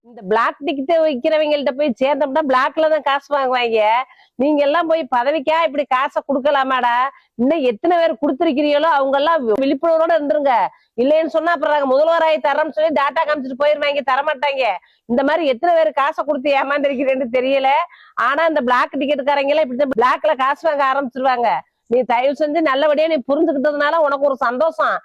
இந்த black ticket விக்கிறவங்கள்ட்ட போய் சேர்ந்தோம்னா பிளாக்ல தான் காசு வாங்குவாங்க. நீங்க எல்லாம் போய் பதவிக்கா இப்படி காசை கொடுக்கலாமாடா? இன்னும் எத்தனை பேர் கொடுத்துருக்கிறீங்களோ அவங்க எல்லாம் விழிப்புணர்வோட இருந்துருங்க. இல்லைன்னு சொன்னா அப்புறம் முதல்வராய் தரம்னு சொல்லி டாட்டா காமிச்சிட்டு போயிருவாங்க, தரமாட்டாங்க. இந்த மாதிரி எத்தனை பேர் காசை கொடுத்து ஏமாந்துருக்கிறேன்னு தெரியல. ஆனா இந்த பிளாக் டிக்கெட்டுக்காரங்க எல்லாம் இப்படி பிளாக்ல காசு வாங்க ஆரம்பிச்சிருவாங்க. நீ தயவு செஞ்சு நல்லபடியா நீ புரிஞ்சுக்கிட்டதுனால உனக்கு ஒரு சந்தோஷம்.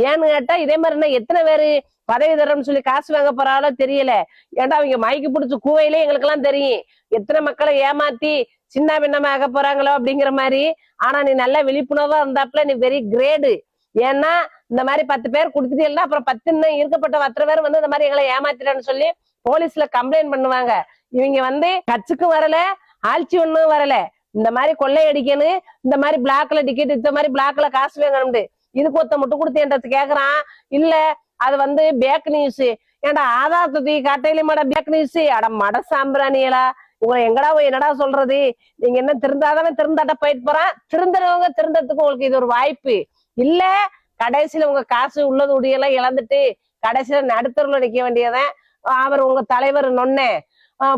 ஏன்னு கேட்டா இதே மாதிரி எத்தனை பேரு பதவி தரம்னு சொல்லி காசு வாங்க போறாலோ தெரியல. ஏன்டா அவங்க மைக்கு பிடிச்ச கூவையிலே எங்களுக்கு எல்லாம் தெரியும் எத்தனை மக்களை ஏமாத்தி சின்ன பின்னமாக போறாங்களோ அப்படிங்கிற மாதிரி. ஆனா நீ நல்ல விழிப்புணர்வா இருந்தாப்புல நீ வெரி கிரேடு. ஏன்னா இந்த மாதிரி 10 பேர் கொடுத்துட்டீங்கன்னா அப்புறம் 10 இருக்கப்பட்ட 10 பேர் இந்த மாதிரி எங்களை ஏமாத்திட்டான்னு சொல்லி போலீஸ்ல கம்ப்ளைண்ட் பண்ணுவாங்க. இவங்க கட்சிக்கும் வரல, ஆட்சி ஒண்ணும் வரல. இந்த மாதிரி கொள்ளையடிக்கணும், இந்த மாதிரி பிளாக்ல டிக்கெட் இந்த மாதிரி பிளாக்ல காசு வாங்கணும். இதுக்கு ஒருத்த முட்டு கொடுத்து கேக்குறான். இல்ல அது பேக் நியூஸ். ஏன்டா ஆதாரத்தை காட்டையிலுமாடா பேக் நியூஸ்? அட மட சாம்பிராணியலா, உங்களை எங்கடா போய் என்னடா சொல்றது? நீங்க என்ன திருந்தாதவன் திருந்தாட்ட போயிட்டு போறான். திருந்துறவங்க திருந்ததுக்கு உங்களுக்கு இது ஒரு வாய்ப்பு இல்ல. கடைசியில உங்க காசு உள்ளது உடையெல்லாம் இழந்துட்டு கடைசியில நடுத்தருல நிக்க வேண்டியதான். அவர் உங்க தலைவர் நொன்னே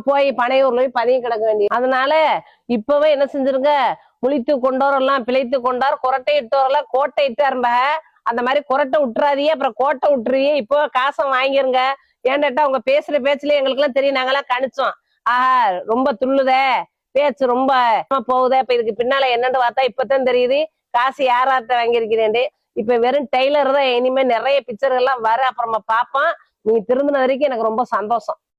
போய் பனையூர்ல போய் பதவி கிடக்க வேண்டியது. அதனால இப்பவே என்ன செஞ்சிருங்க, முழித்து கொண்டோரெல்லாம் பிழைத்து கொண்டார், குரட்டை இட்டோரெல்லாம் கோட்டை இட்டாரும்ப. அந்த மாதிரி குரட்டை விட்டுறாதியே, அப்புறம் கோட்டை விட்டுறியே. இப்போ காசை வாங்கிருங்க. ஏன்டா உங்க பேசுற பேச்சுல எங்களுக்கு எல்லாம் தெரியும், நாங்கெல்லாம் கணிச்சோம். ஆஹா ரொம்ப துள்ளுதே பேச்சு, ரொம்ப போகுதே. இப்ப இதுக்கு பின்னால என்னன்னு பார்த்தா இப்பதான் தெரியுது காசு யாரார்ட்ட வாங்கியிருக்கிறேன். இப்ப வெறும் டெய்லர் தான். இனிமே நிறைய பிக்சர்கள் எல்லாம் வர, அப்புறமா பாப்பான். நீ திருந்தின வரைக்கும் எனக்கு ரொம்ப சந்தோஷம்.